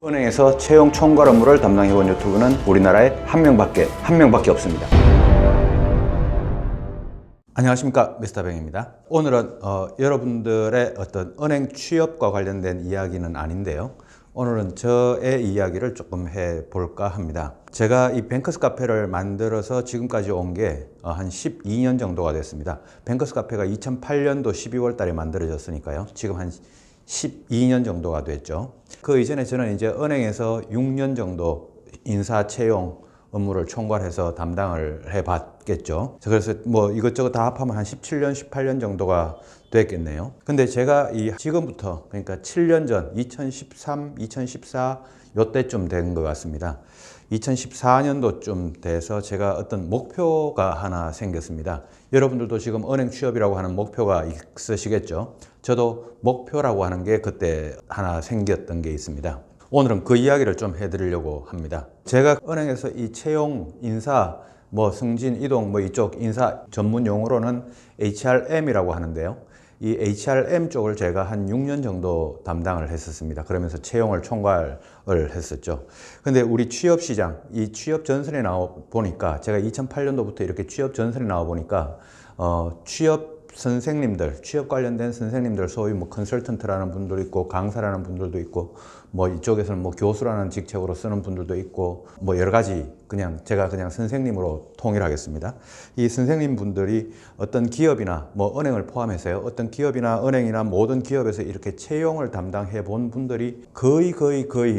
은행에서 채용 총괄 업무를 담당해본 유튜브는 우리나라에 한 명밖에 없습니다. 안녕하십니까, 미스터 뱅입니다. 오늘은 여러분들의 어떤 은행 취업과 관련된 이야기는 아닌데요. 오늘은 저의 이야기를 조금 해볼까 합니다. 제가 이 뱅커스 카페를 만들어서 지금까지 온 게 한 12년 정도가 됐습니다. 뱅커스 카페가 2008년도 12월 달에 만들어졌으니까요. 지금 한 12년 정도가 됐죠. 그 이전에 저는 이제 은행에서 6년 정도 인사 채용 업무를 총괄해서 담당을 해봤겠죠. 그래서 뭐 이것저것 다 합하면 한 17년, 18년 정도가 됐겠네요. 근데 제가 지금부터, 그러니까 7년 전, 2013, 2014 요때쯤 된 것 같습니다. 2014년도쯤 돼서 제가 어떤 목표가 하나 생겼습니다. 여러분들도 지금 은행 취업이라고 하는 목표가 있으시겠죠? 저도 목표라고 하는 게 그때 하나 생겼던 게 있습니다. 오늘은 그 이야기를 좀 해드리려고 합니다. 제가 은행에서 이 채용, 인사, 승진, 이동, 이쪽 인사 전문 용어로는 HRM이라고 하는데요. 이 HRM 쪽을 제가 한 6년 정도 담당을 했었습니다. 그러면서 채용을 총괄을 했었죠. 근데 우리 취업 시장, 이 취업 전선에 나와 보니까 제가 2008년도부터 이렇게 취업 전선에 나와 보니까 취업 선생님들, 취업 관련된 선생님들, 소위 컨설턴트라는 분도 있고, 강사라는 분들도 있고, 이쪽에서는 교수라는 직책으로 쓰는 분들도 있고, 여러 가지, 제가 그냥 선생님으로 통일하겠습니다. 이 선생님 분들이 어떤 기업이나, 은행을 포함해서요, 어떤 기업이나 은행이나 모든 기업에서 이렇게 채용을 담당해 본 분들이 거의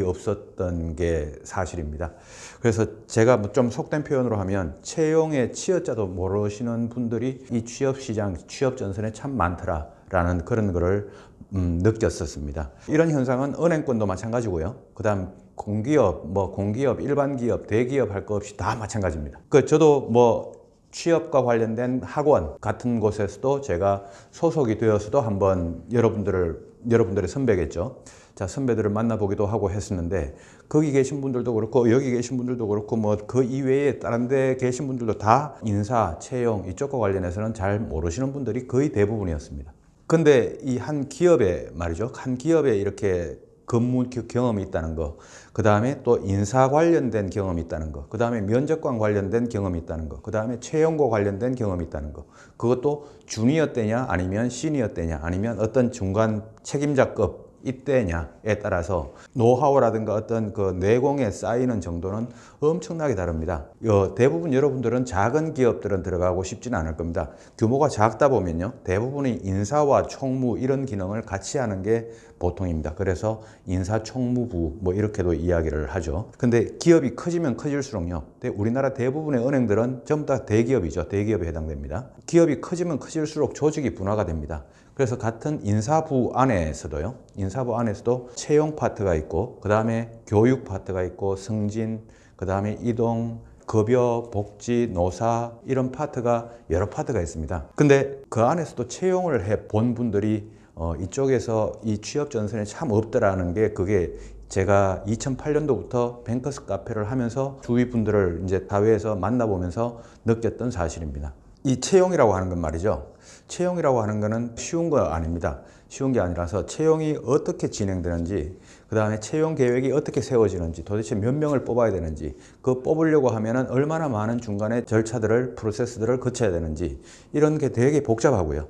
없었던 게 사실입니다. 그래서 제가 좀 속된 표현으로 하면 채용의 치여자도 모르시는 분들이 이 취업 시장, 취업 전선에 참 많더라라는 그런 거를 느꼈었습니다. 이런 현상은 은행권도 마찬가지고요. 그 다음 공기업, 공기업, 일반 기업, 대기업 할 것 없이 다 마찬가지입니다. 저도 취업과 관련된 학원 같은 곳에서도 제가 소속이 되어서도 한번 여러분들의 선배겠죠. 자, 선배들을 만나보기도 하고 했었는데, 거기 계신 분들도 그렇고, 여기 계신 분들도 그렇고, 그 이외에 다른 데 계신 분들도 다 인사, 채용, 이쪽과 관련해서는 잘 모르시는 분들이 거의 대부분이었습니다. 근데 이 한 기업에 말이죠. 한 기업에 이렇게 근무 경험이 있다는 거, 그 다음에 또 인사 관련된 경험이 있다는 거, 그 다음에 면접관 관련된 경험이 있다는 거, 그 다음에 채용과 관련된 경험이 있다는 거, 그것도 주니어 때냐, 아니면 시니어 때냐, 아니면 어떤 중간 책임자급 이때냐에 따라서 노하우라든가 어떤 그 내공에 쌓이는 정도는 엄청나게 다릅니다. 대부분 여러분들은 작은 기업들은 들어가고 싶지는 않을 겁니다. 규모가 작다 보면요, 대부분이 인사와 총무 이런 기능을 같이 하는 게 보통입니다. 그래서 인사총무부 이렇게도 이야기를 하죠. 근데 기업이 커지면 커질수록요, 우리나라 대부분의 은행들은 전부 다 대기업이죠. 대기업에 해당됩니다. 기업이 커지면 커질수록 조직이 분화가 됩니다. 그래서 같은 인사부 안에서도 채용 파트가 있고, 그 다음에 교육 파트가 있고, 승진, 그 다음에 이동, 급여, 복지, 노사 이런 파트가 여러 파트가 있습니다. 근데 그 안에서도 채용을 해 본 분들이 이쪽에서 이 취업 전선에 참 없더라는 게, 그게 제가 2008년도부터 뱅커스 카페를 하면서 주위 분들을 이제 사회에서 만나보면서 느꼈던 사실입니다. 이 채용이라고 하는 건 말이죠. 채용이라고 하는 거는 쉬운 거 아닙니다. 쉬운 게 아니라서 채용이 어떻게 진행되는지, 그 다음에 채용 계획이 어떻게 세워지는지, 도대체 몇 명을 뽑아야 되는지, 그 뽑으려고 하면은 얼마나 많은 중간에 절차들을, 프로세스들을 거쳐야 되는지, 이런 게 되게 복잡하고요.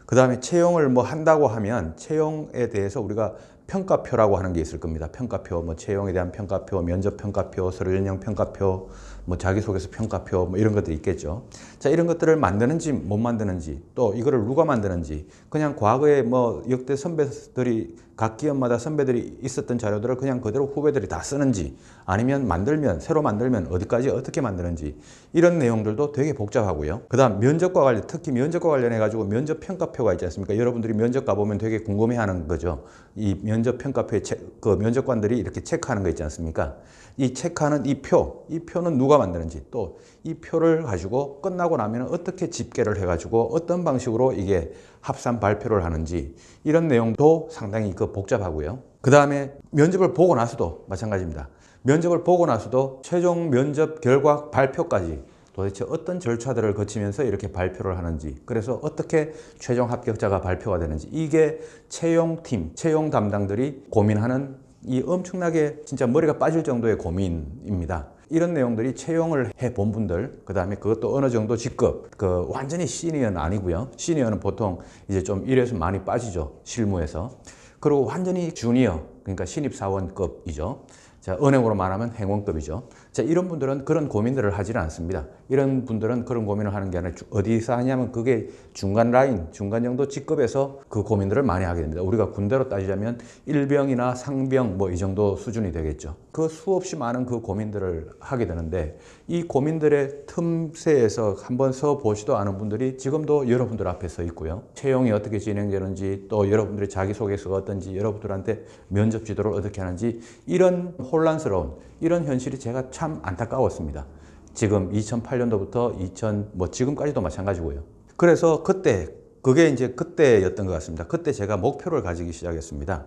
그 다음에 채용을 한다고 하면 채용에 대해서 우리가 평가표라고 하는 게 있을 겁니다. 평가표, 채용에 대한 평가표, 면접 평가표, 서류 전형 평가표, 자기소개서 평가표, 이런 것들이 있겠죠. 자, 이런 것들을 만드는지 못 만드는지, 또 이거를 누가 만드는지, 그냥 과거에 역대 선배들이, 각 기업마다 선배들이 있었던 자료들을 그냥 그대로 후배들이 다 쓰는지, 아니면 새로 만들면 어디까지 어떻게 만드는지, 이런 내용들도 되게 복잡하고요. 그 다음 특히 면접과 관련해가지고 면접 평가표가 있지 않습니까? 여러분들이 면접 가보면 되게 궁금해하는 거죠. 이 면접 평가표에 그 면접관들이 이렇게 체크하는 거 있지 않습니까? 이 체크하는 이 표는 누가 만드는지, 또 이 표를 가지고 끝나고 나면 어떻게 집계를 해가지고 어떤 방식으로 이게 합산 발표를 하는지, 이런 내용도 상당히 복잡하고요. 그 다음에 면접을 보고 나서도 마찬가지입니다. 면접을 보고 나서도 최종 면접 결과 발표까지 도대체 어떤 절차들을 거치면서 이렇게 발표를 하는지, 그래서 어떻게 최종 합격자가 발표가 되는지, 이게 채용팀, 채용 담당들이 고민하는 이 엄청나게 진짜 머리가 빠질 정도의 고민입니다. 이런 내용들이 채용을 해본 분들, 그 다음에 그것도 어느 정도 직급, 완전히 시니어는 아니고요. 시니어는 보통 이제 좀 일에서 많이 빠지죠. 실무에서. 그리고 완전히 주니어, 그러니까 신입사원급이죠. 자, 은행으로 말하면 행원급이죠. 자, 이런 분들은 그런 고민들을 하지는 않습니다. 이런 분들은 그런 고민을 하는 게 아니라 어디서 하냐면 그게 중간 라인, 중간 정도 직급에서 그 고민들을 많이 하게 됩니다. 우리가 군대로 따지자면 일병이나 상병 뭐 이 정도 수준이 되겠죠. 그 수없이 많은 그 고민들을 하게 되는데 이 고민들의 틈새에서 한번 서 보지도 않은 분들이 지금도 여러분들 앞에 서 있고요. 채용이 어떻게 진행되는지 또 여러분들의 자기소개서가 어떤지 여러분들한테 면접 지도를 어떻게 하는지 이런 혼란스러운 이런 현실이 제가 참 안타까웠습니다. 지금 2008년도부터 지금까지도 마찬가지고요. 그래서 그게 이제 그때였던 것 같습니다. 그때 제가 목표를 가지기 시작했습니다.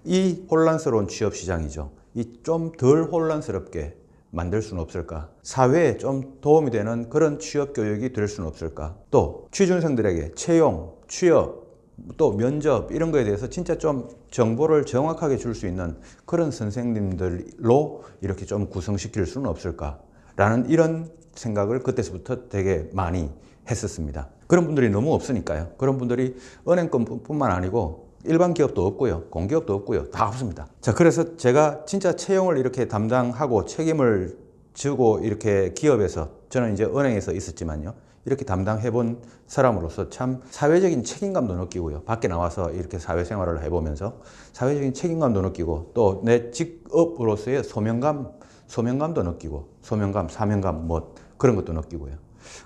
이 혼란스러운 취업 시장이죠. 이 좀 덜 혼란스럽게 만들 수는 없을까? 사회에 좀 도움이 되는 그런 취업 교육이 될 수는 없을까? 또 취준생들에게 채용, 취업, 또 면접 이런 거에 대해서 진짜 좀 정보를 정확하게 줄 수 있는 그런 선생님들로 이렇게 좀 구성시킬 수는 없을까라는 이런 생각을 그때서부터 되게 많이 했었습니다. 그런 분들이 너무 없으니까요. 그런 분들이 은행권뿐만 아니고 일반 기업도 없고요. 공기업도 없고요. 다 없습니다. 자, 그래서 제가 진짜 채용을 이렇게 담당하고 책임을 지고 이렇게 기업에서 저는 이제 은행에서 있었지만요. 이렇게 담당해 본 사람으로서 참 사회적인 책임감도 느끼고요. 밖에 나와서 이렇게 사회생활을 해보면서 사회적인 책임감도 느끼고 또 내 직업으로서의 소명감도 느끼고 사명감 뭐 그런 것도 느끼고요.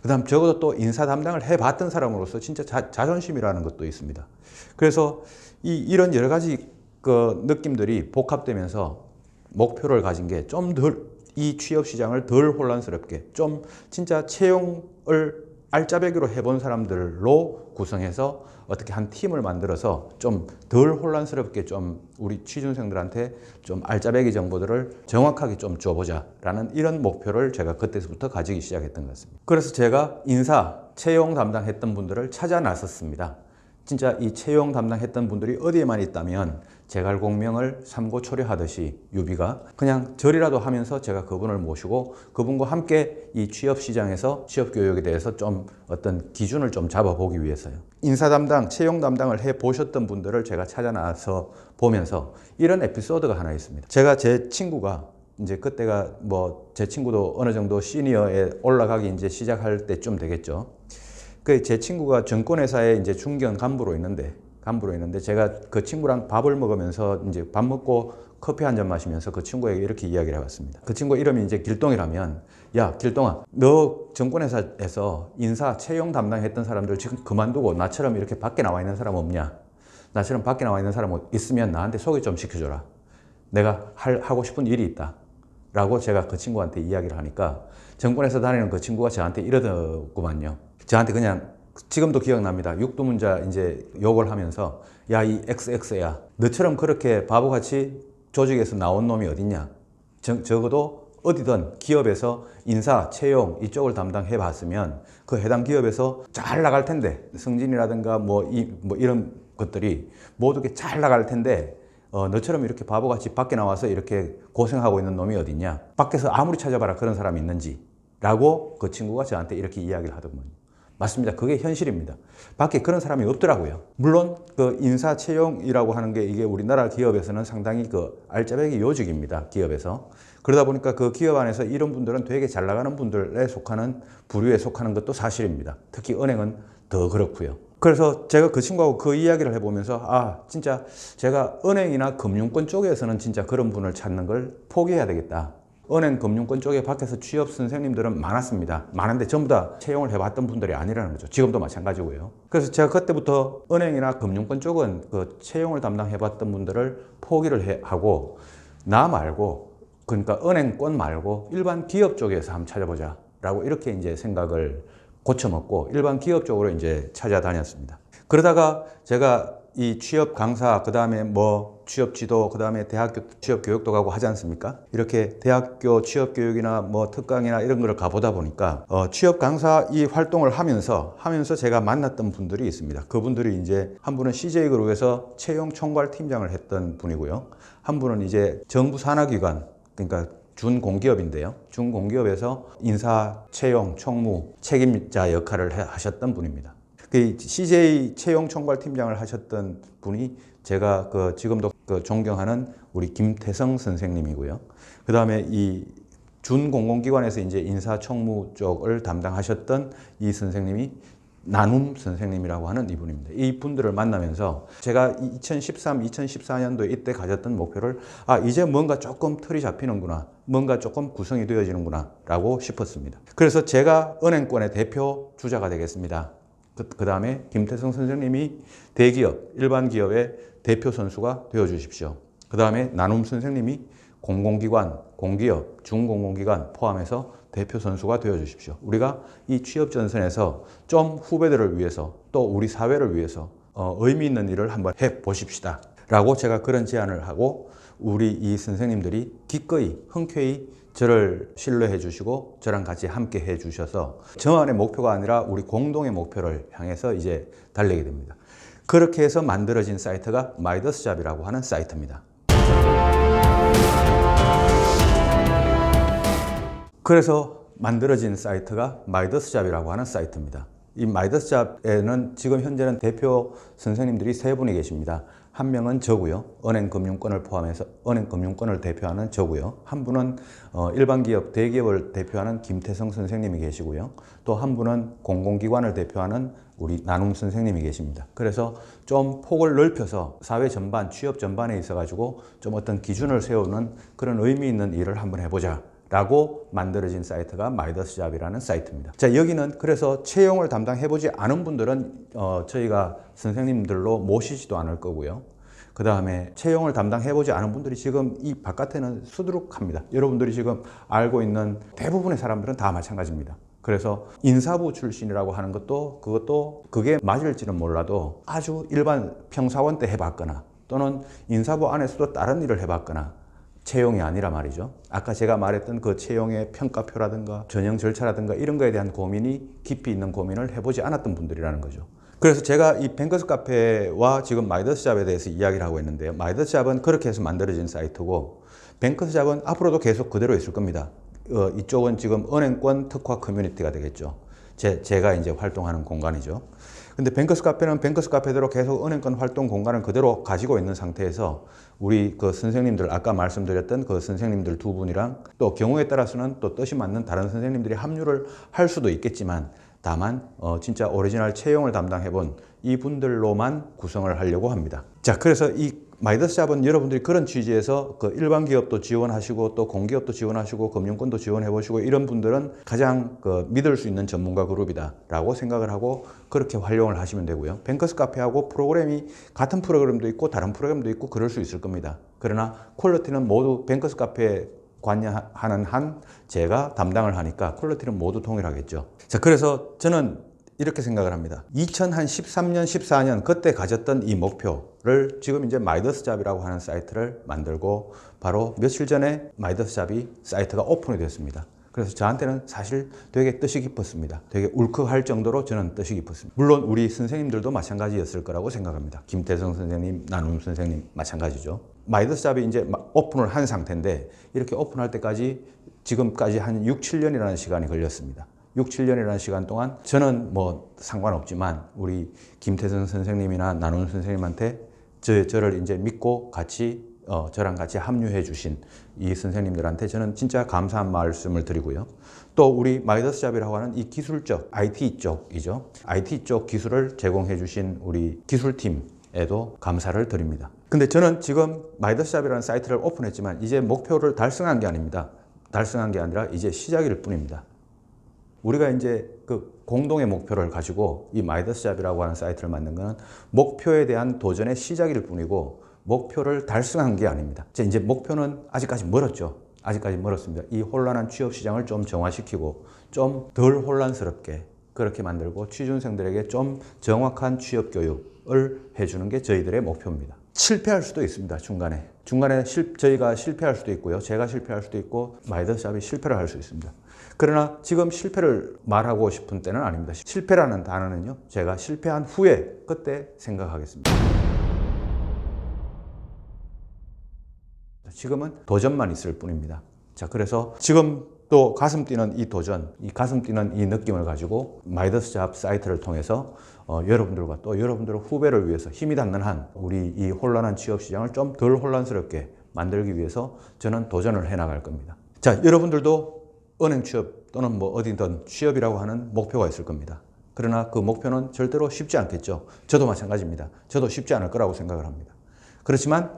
그 다음 적어도 또 인사 담당을 해봤던 사람으로서 진짜 자존심이라는 것도 있습니다. 그래서 이런 여러 가지 그 느낌들이 복합되면서 목표를 가진 게 좀 이 취업 시장을 덜 혼란스럽게 좀 진짜 채용을 알짜배기로 해본 사람들로 구성해서 어떻게 한 팀을 만들어서 좀 덜 혼란스럽게 좀 우리 취준생들한테 좀 알짜배기 정보들을 정확하게 좀 줘보자라는 이런 목표를 제가 그때부터 가지기 시작했던 것 같습니다. 그래서 제가 인사, 채용 담당했던 분들을 찾아 나섰습니다. 진짜 이 채용 담당했던 분들이 어디에만 있다면 제갈공명을 삼고초려하듯이 유비가 그냥 절이라도 하면서 제가 그분을 모시고 그분과 함께 이 취업 시장에서 취업 교육에 대해서 좀 어떤 기준을 좀 잡아보기 위해서요. 인사 담당, 채용 담당을 해 보셨던 분들을 제가 찾아 나서 보면서 이런 에피소드가 하나 있습니다. 제가 제 친구가 이제 그때가 뭐 제 친구도 어느 정도 시니어에 올라가기 이제 시작할 때쯤 되겠죠. 제 친구가 증권회사에 이제 중견 간부로 있는데 제가 그 친구랑 밥을 먹으면서 이제 밥 먹고 커피 한 잔 마시면서 그 친구에게 이렇게 이야기를 해봤습니다. 그 친구 이름이 이제 길동이라면, 야, 길동아, 너 증권회사에서 인사, 채용 담당했던 사람들 지금 그만두고 나처럼 이렇게 밖에 나와 있는 사람 없냐? 나처럼 밖에 나와 있는 사람 있으면 나한테 소개 좀 시켜줘라. 내가 하고 싶은 일이 있다. 라고 제가 그 친구한테 이야기를 하니까 증권회사 다니는 그 친구가 저한테 이러더구만요. 저한테 그냥 지금도 기억납니다. 육두문자 이제 욕을 하면서 야, 이 XX야. 너처럼 그렇게 바보같이 조직에서 나온 놈이 어딨냐. 적어도 어디든 기업에서 인사, 채용 이쪽을 담당해 봤으면 그 해당 기업에서 잘 나갈 텐데 승진이라든가 뭐 이런 것들이 모두 잘 나갈 텐데 너처럼 이렇게 바보같이 밖에 나와서 이렇게 고생하고 있는 놈이 어딨냐. 밖에서 아무리 찾아봐라 그런 사람이 있는지 라고 그 친구가 저한테 이렇게 이야기를 하더군요. 맞습니다. 그게 현실입니다. 밖에 그런 사람이 없더라고요. 물론 그 인사 채용이라고 하는 게 이게 우리나라 기업에서는 상당히 그 알짜배기 요직입니다. 기업에서. 그러다 보니까 그 기업 안에서 이런 분들은 되게 잘 나가는 분들에 속하는 부류에 속하는 것도 사실입니다. 특히 은행은 더 그렇고요. 그래서 제가 그 친구하고 그 이야기를 해보면서 진짜 제가 은행이나 금융권 쪽에서는 진짜 그런 분을 찾는 걸 포기해야 되겠다. 은행 금융권 쪽에 밖에서 취업 선생님들은 많았습니다. 많은데 전부 다 채용을 해봤던 분들이 아니라는 거죠. 지금도 마찬가지고요. 그래서 제가 그때부터 은행이나 금융권 쪽은 그 채용을 담당해봤던 분들을 포기를 하고 나 말고 그러니까 은행권 말고 일반 기업 쪽에서 한번 찾아보자 라고 이렇게 이제 생각을 고쳐먹고 일반 기업 쪽으로 이제 찾아다녔습니다. 그러다가 제가 이 취업 강사, 그 다음에 뭐 취업 지도, 그 다음에 대학교 취업 교육도 가고 하지 않습니까? 이렇게 대학교 취업 교육이나 뭐 특강이나 이런 거를 가보다 보니까 취업 강사 이 활동을 하면서 제가 만났던 분들이 있습니다. 그분들이 이제 한 분은 CJ그룹에서 채용 총괄 팀장을 했던 분이고요. 한 분은 이제 정부 산하기관, 그러니까 준공기업인데요. 준공기업에서 인사, 채용, 총무, 책임자 역할을 하셨던 분입니다. 그 CJ 채용 총괄팀장을 하셨던 분이 제가 지금도 존경하는 우리 김태성 선생님이고요. 그 다음에 이 준공공기관에서 이제 인사, 총무 쪽을 담당하셨던 이 선생님이 나눔 선생님이라고 하는 이분입니다. 이 분들을 만나면서 제가 2013, 2014년도에 이때 가졌던 목표를 이제 뭔가 조금 틀이 잡히는구나, 뭔가 조금 구성이 되어지는구나 라고 싶었습니다. 그래서 제가 은행권의 대표 주자가 되겠습니다. 그 다음에 김태성 선생님이 대기업, 일반 기업의 대표 선수가 되어 주십시오. 그 다음에 나눔 선생님이 공공기관, 공기업, 중공공기관 포함해서 대표 선수가 되어 주십시오. 우리가 이 취업 전선에서 좀 후배들을 위해서 또 우리 사회를 위해서 의미 있는 일을 한번 해 보십시다 라고 제가 그런 제안을 하고, 우리 이 선생님들이 기꺼이 흔쾌히 저를 신뢰해 주시고 저랑 같이 함께 해 주셔서 저만의 목표가 아니라 우리 공동의 목표를 향해서 이제 달리게 됩니다. 그렇게 해서 만들어진 사이트가 마이더스잡이라고 하는 사이트입니다. 그래서 만들어진 사이트가 마이더스잡이라고 하는 사이트입니다. 이 마이더스잡에는 지금 현재는 대표 선생님들이 세 분이 계십니다. 한 명은 저고요. 은행금융권을 포함해서 은행금융권을 대표하는 저고요. 한 분은 일반 기업, 대기업을 대표하는 김태성 선생님이 계시고요. 또 한 분은 공공기관을 대표하는 우리 나눔 선생님이 계십니다. 그래서 좀 폭을 넓혀서 사회 전반, 취업 전반에 있어가지고 좀 어떤 기준을 세우는 그런 의미 있는 일을 한번 해보자 라고 만들어진 사이트가 마이더스잡이라는 사이트입니다. 자, 여기는 그래서 채용을 담당해보지 않은 분들은 저희가 선생님들로 모시지도 않을 거고요. 그 다음에 채용을 담당해보지 않은 분들이 지금 이 바깥에는 수두룩합니다. 여러분들이 지금 알고 있는 대부분의 사람들은 다 마찬가지입니다. 그래서 인사부 출신이라고 하는 그것도 그게 맞을지는 몰라도 아주 일반 평사원 때 해봤거나 또는 인사부 안에서도 다른 일을 해봤거나 채용이 아니라 말이죠. 아까 제가 말했던 그 채용의 평가표라든가 전형 절차라든가 이런 거에 대한 고민이 깊이 있는 고민을 해보지 않았던 분들이라는 거죠. 그래서 제가 이 뱅커스 카페와 지금 마이더스잡에 대해서 이야기를 하고 있는데요. 마이더스잡은 그렇게 해서 만들어진 사이트고 뱅커스잡은 앞으로도 계속 그대로 있을 겁니다. 이쪽은 지금 은행권 특화 커뮤니티가 되겠죠. 제가 이제 활동하는 공간이죠. 근데 뱅커스 카페는 뱅커스 카페대로 계속 은행권 활동 공간을 그대로 가지고 있는 상태에서 우리 그 선생님들, 아까 말씀드렸던 그 선생님들 두 분이랑 또 경우에 따라서는 또 뜻이 맞는 다른 선생님들이 합류를 할 수도 있겠지만, 다만 진짜 오리지널 채용을 담당해본 이 분들로만 구성을 하려고 합니다. 자, 그래서 이 마이더스잡은 여러분들이 그런 취지에서 그 일반 기업도 지원하시고 또 공기업도 지원하시고 금융권도 지원해 보시고 이런 분들은 가장 믿을 수 있는 전문가 그룹이다라고 생각을 하고 그렇게 활용을 하시면 되고요. 뱅커스 카페하고 프로그램이 같은 프로그램도 있고 다른 프로그램도 있고 그럴 수 있을 겁니다. 그러나 퀄리티는 모두 뱅커스 카페에 관여하는 한 제가 담당을 하니까 퀄리티는 모두 동일하겠죠. 자, 그래서 저는 이렇게 생각을 합니다. 2013년, 14년 그때 가졌던 이 목표를 지금 이제 마이더스잡이라고 하는 사이트를 만들고 바로 며칠 전에 마이더스잡이 사이트가 오픈이 됐습니다. 그래서 저한테는 사실 되게 뜻이 깊었습니다. 되게 울컥할 정도로 저는 뜻이 깊었습니다. 물론 우리 선생님들도 마찬가지였을 거라고 생각합니다. 김태성 선생님, 나눔 선생님 마찬가지죠. 마이더스잡이 이제 오픈을 한 상태인데 이렇게 오픈할 때까지 지금까지 한 6, 7년이라는 시간이 걸렸습니다. 6, 7년이라는 시간 동안 저는 뭐 상관없지만 우리 김태성 선생님이나 나눔 선생님한테 저를 이제 믿고 같이 저랑 같이 합류해 주신 이 선생님들한테 저는 진짜 감사한 말씀을 드리고요. 또 우리 마이더스잡이라고 하는 이 기술적 IT 쪽이죠. IT 쪽 기술을 제공해 주신 우리 기술팀에도 감사를 드립니다. 근데 저는 지금 마이더스잡이라는 사이트를 오픈했지만 이제 목표를 달성한 게 아닙니다. 달성한 게 아니라 이제 시작일 뿐입니다. 우리가 이제 그 공동의 목표를 가지고 이 마이더스잡이라고 하는 사이트를 만든 것은 목표에 대한 도전의 시작일 뿐이고 목표를 달성한 게 아닙니다. 이제 목표는 아직까지 멀었죠. 아직까지 멀었습니다. 이 혼란한 취업 시장을 좀 정화시키고 좀 덜 혼란스럽게 그렇게 만들고 취준생들에게 좀 정확한 취업 교육을 해주는 게 저희들의 목표입니다. 실패할 수도 있습니다. 중간에 저희가 실패할 수도 있고요. 제가 실패할 수도 있고 마이더스잡이 실패를 할 수 있습니다. 그러나 지금 실패를 말하고 싶은 때는 아닙니다. 실패라는 단어는요, 제가 실패한 후에 그때 생각하겠습니다. 지금은 도전만 있을 뿐입니다. 자, 그래서 지금 또 가슴 뛰는 이 도전, 이 가슴 뛰는 이 느낌을 가지고 마이더스 잡 사이트를 통해서 여러분들과 또 여러분들의 후배를 위해서 힘이 닿는 한 우리 이 혼란한 취업 시장을 좀 덜 혼란스럽게 만들기 위해서 저는 도전을 해 나갈 겁니다. 자, 여러분들도 은행 취업 또는 뭐 어디든 취업이라고 하는 목표가 있을 겁니다. 그러나 그 목표는 절대로 쉽지 않겠죠. 저도 마찬가지입니다. 저도 쉽지 않을 거라고 생각을 합니다. 그렇지만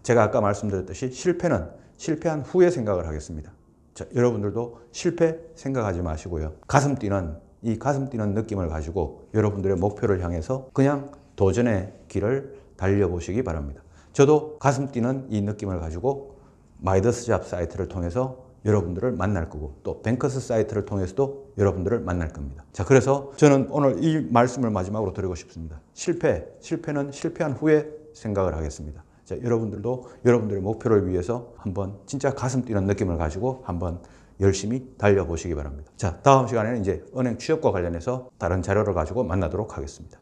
제가 아까 말씀드렸듯이 실패는 실패한 후에 생각을 하겠습니다. 자, 여러분들도 실패 생각하지 마시고요. 가슴 뛰는 이 가슴 뛰는 느낌을 가지고 여러분들의 목표를 향해서 그냥 도전의 길을 달려보시기 바랍니다. 저도 가슴 뛰는 이 느낌을 가지고 마이더스 잡 사이트를 통해서 여러분들을 만날 거고 또 뱅커스 사이트를 통해서도 여러분들을 만날 겁니다. 자, 그래서 저는 오늘 이 말씀을 마지막으로 드리고 싶습니다. 실패는 실패한 후에 생각을 하겠습니다. 자, 여러분들도 여러분들의 목표를 위해서 한번 진짜 가슴 뛰는 느낌을 가지고 한번 열심히 달려보시기 바랍니다. 자, 다음 시간에는 이제 은행 취업과 관련해서 다른 자료를 가지고 만나도록 하겠습니다.